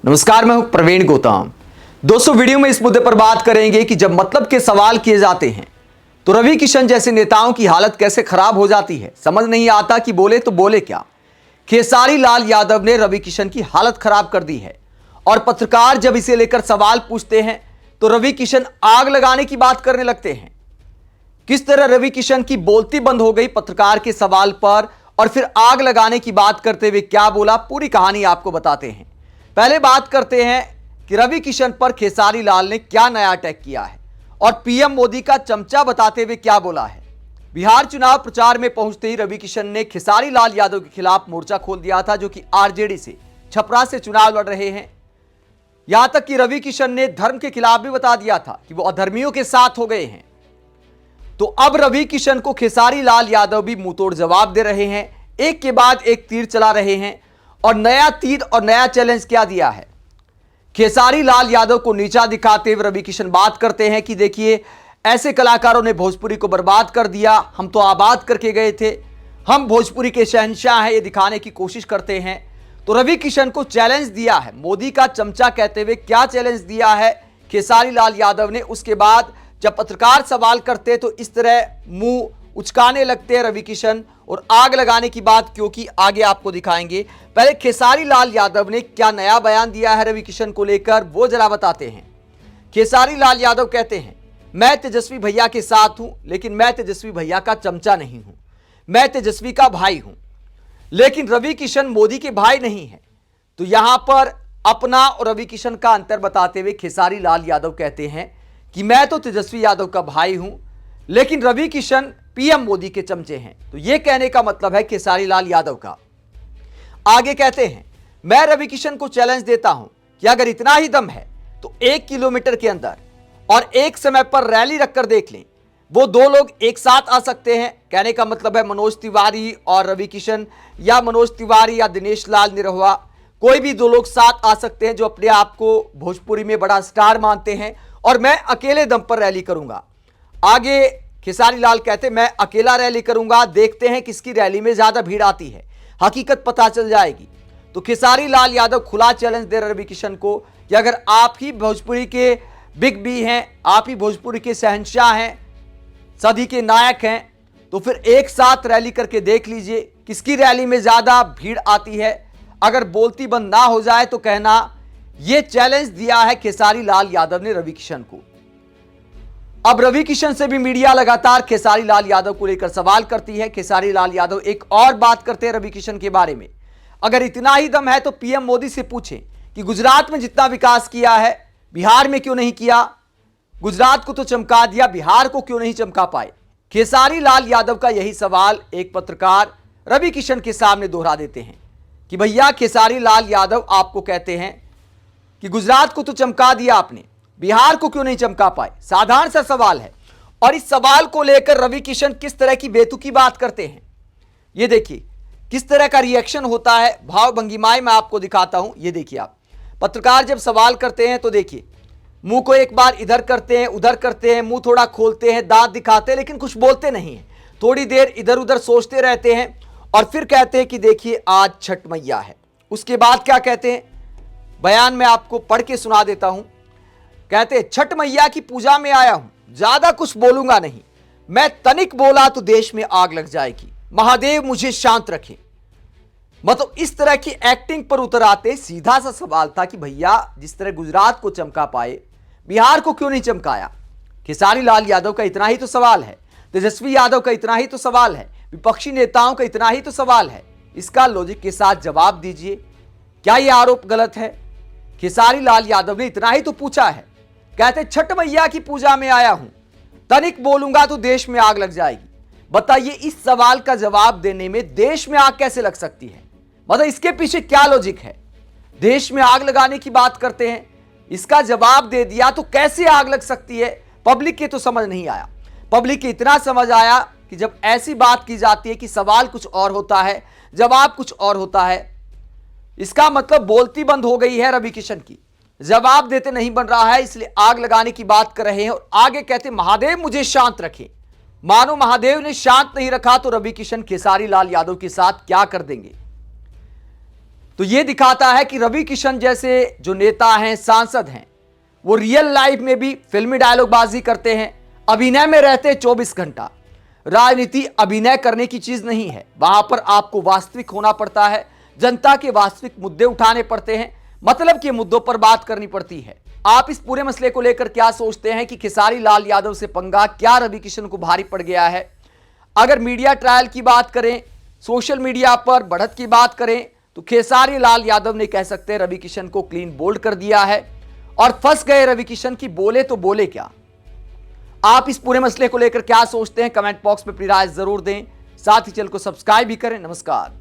नमस्कार, मैं हूं प्रवीण गौतम। दोस्तों, वीडियो में इस मुद्दे पर बात करेंगे कि जब मतलब के सवाल किए जाते हैं तो रवि किशन जैसे नेताओं की हालत कैसे खराब हो जाती है। समझ नहीं आता कि बोले तो बोले क्या। खेसारी लाल यादव ने रवि किशन की हालत खराब कर दी है और पत्रकार जब इसे लेकर सवाल पूछते हैं तो रवि किशन आग लगाने की बात करने लगते हैं। किस तरह रवि किशन की बोलती बंद हो गई पत्रकार के सवाल पर और फिर आग लगाने की बात करते हुए क्या बोला, पूरी कहानी आपको बताते हैं। पहले बात करते हैं कि रवि किशन पर खेसारी लाल ने क्या नया अटैक किया है और पीएम मोदी का चमचा बताते हुए क्या बोला है। बिहार चुनाव प्रचार में पहुंचते ही रवि किशन ने खेसारी लाल यादव के खिलाफ मोर्चा खोल दिया था, जो कि आरजेडी से छपरा से चुनाव लड़ रहे हैं। यहां तक कि रवि किशन ने धर्म के खिलाफ भी बता दिया था कि वो अधर्मियों के साथ हो गए हैं। तो अब रवि किशन को खेसारी लाल यादव भी मुंहतोड़ जवाब दे रहे हैं, एक के बाद एक तीर चला रहे हैं और नया तीर और नया चैलेंज क्या दिया है। खेसारी लाल यादव को नीचा दिखाते हुए रवि किशन बात करते हैं कि देखिए, ऐसे कलाकारों ने भोजपुरी को बर्बाद कर दिया, हम तो आबाद करके गए थे, हम भोजपुरी के शहंशाह हैं, ये दिखाने की कोशिश करते हैं। तो रवि किशन को चैलेंज दिया है, मोदी का चमचा कहते हुए क्या चैलेंज दिया है खेसारी लाल यादव ने। उसके बाद जब पत्रकार सवाल करते तो इस तरह मुंह उचकाने लगते हैं रवि किशन और आग लगाने की बात क्योंकि आगे आपको दिखाएंगे। पहले खेसारी लाल यादव ने क्या नया बयान दिया है रवि किशन को लेकर, वो जरा बताते हैं। खेसारी लाल यादव कहते हैं, मैं तेजस्वी भैया के साथ हूं, लेकिन मैं तेजस्वी भैया का चमचा नहीं हूं, मैं तेजस्वी का भाई हूं, लेकिन रवि किशन मोदी के भाई नहीं है। तो यहां पर अपना और रवि किशन का अंतर बताते हुए खेसारी लाल यादव कहते हैं कि मैं तो तेजस्वी यादव का भाई हूं, लेकिन रवि किशन पीएम मोदी के चमचे हैं। तो यह कहने का मतलब है खेसारी लाल यादव का। आगे कहते हैं, मैं रवि किशन को चैलेंज देता हूं कि अगर इतना ही दम है तो 1 किलोमीटर के अंदर और एक समय पर रैली रखकर देख लें, वो दो लोग एक साथ आ सकते हैं। कहने का मतलब है मनोज तिवारी और रवि किशन, या मनोज तिवारी या दिनेश लाल निरहुआ, कोई भी दो लोग साथ आ सकते हैं जो अपने आप को भोजपुरी में बड़ा स्टार मानते हैं, और मैं अकेले दम पर रैली करूंगा। आगे खेसारी लाल कहते, मैं अकेला रैली करूंगा, देखते हैं किसकी रैली में ज्यादा भीड़ आती है, हकीकत पता चल जाएगी। तो खेसारी लाल यादव खुला चैलेंज दे रहे रवि किशन को कि अगर आप ही भोजपुरी के बिग बी हैं, आप ही भोजपुरी के शहंशाह हैं, सदी के नायक हैं, तो फिर एक साथ रैली करके देख लीजिए किसकी रैली में ज्यादा भीड़ आती है। अगर बोलती बंद ना हो जाए तो कहना। यह चैलेंज दिया है खेसारी लाल यादव ने रवि किशन को। अब रवि किशन से भी मीडिया लगातार खेसारी लाल यादव को लेकर सवाल करती है। खेसारी लाल यादव एक और बात करते हैं रवि किशन के बारे में, अगर इतना ही दम है तो पीएम मोदी से पूछें कि गुजरात में जितना विकास किया है बिहार में क्यों नहीं किया, गुजरात को तो चमका दिया, बिहार को क्यों नहीं चमका पाए। खेसारी लाल यादव का यही सवाल एक पत्रकार रवि किशन के सामने दोहरा देते हैं कि भैया, खेसारी लाल यादव आपको कहते हैं कि गुजरात को तो चमका दिया आपने, बिहार को क्यों नहीं चमका पाए। साधारण सा सवाल है और इस सवाल को लेकर रवि किशन किस तरह की बेतुकी बात करते हैं, ये देखिए किस तरह का रिएक्शन होता है, भाव भंगिमाएं मैं आपको दिखाता हूं। ये देखिए, आप पत्रकार जब सवाल करते हैं तो देखिए मुंह को एक बार इधर करते हैं, उधर करते हैं, मुंह थोड़ा खोलते हैं, दांत दिखाते हैं, लेकिन कुछ बोलते नहीं है। थोड़ी देर इधर उधर सोचते रहते हैं और फिर कहते हैं कि देखिए आज छठ मैया है। उसके बाद क्या कहते हैं, बयान में आपको पढ़ के सुना देता हूं। कहते हैं, छठ मैया की पूजा में आया हूं, ज्यादा कुछ बोलूंगा नहीं, मैं तनिक बोला तो देश में आग लग जाएगी, महादेव मुझे शांत रखे। मतलब इस तरह की एक्टिंग पर उतर आते। सीधा सा सवाल था कि भैया, जिस तरह गुजरात को चमका पाए, बिहार को क्यों नहीं चमकाया। खेसारी लाल यादव का इतना ही तो सवाल है, तेजस्वी यादव का इतना ही तो सवाल है, विपक्षी नेताओं का इतना ही तो सवाल है। इसका लॉजिक के साथ जवाब दीजिए, क्या यह आरोप गलत है। खेसारी लाल यादव ने इतना ही तो पूछा है। कहते, छठ मैया की पूजा में आया हूं, तनिक बोलूंगा तो देश में आग लग जाएगी। बताइए, इस सवाल का जवाब देने में देश में आग कैसे लग सकती है। मतलब इसके पीछे क्या लॉजिक है। देश में आग लगाने की बात करते हैं, इसका जवाब दे दिया तो कैसे आग लग सकती है। पब्लिक के तो समझ नहीं आया। पब्लिक के इतना समझ आया कि जब ऐसी बात की जाती है कि सवाल कुछ और होता है, जवाब कुछ और होता है, इसका मतलब बोलती बंद हो गई है रवि किशन की, जवाब देते नहीं बन रहा है, इसलिए आग लगाने की बात कर रहे हैं। और आगे कहते, महादेव मुझे शांत रखे। मानो महादेव ने शांत नहीं रखा तो रवि किशन खेसारी लाल यादव के साथ क्या कर देंगे। तो यह दिखाता है कि रवि किशन जैसे जो नेता हैं, सांसद हैं, वो रियल लाइफ में भी फिल्मी डायलॉगबाजी करते हैं, अभिनय में रहते 24 घंटा। राजनीति अभिनय करने की चीज नहीं है, वहां पर आपको वास्तविक होना पड़ता है, जनता के वास्तविक मुद्दे उठाने पड़ते हैं, मतलब के मुद्दों पर बात करनी पड़ती है। आप इस पूरे मसले को लेकर क्या सोचते हैं कि खेसारी लाल यादव से पंगा क्या रवि किशन को भारी पड़ गया है? अगर मीडिया ट्रायल की बात करें, सोशल मीडिया पर बढ़त की बात करें, तो खेसारी लाल यादव ने कह सकते हैं रवि किशन को क्लीन बोल्ड कर दिया है और फंस गए रवि किशन की बोले तो बोले क्या। आप इस पूरे मसले को लेकर क्या सोचते हैं? कमेंट बॉक्स में अपनी राय जरूर दें, साथ ही चैनल को सब्सक्राइब भी करें। नमस्कार।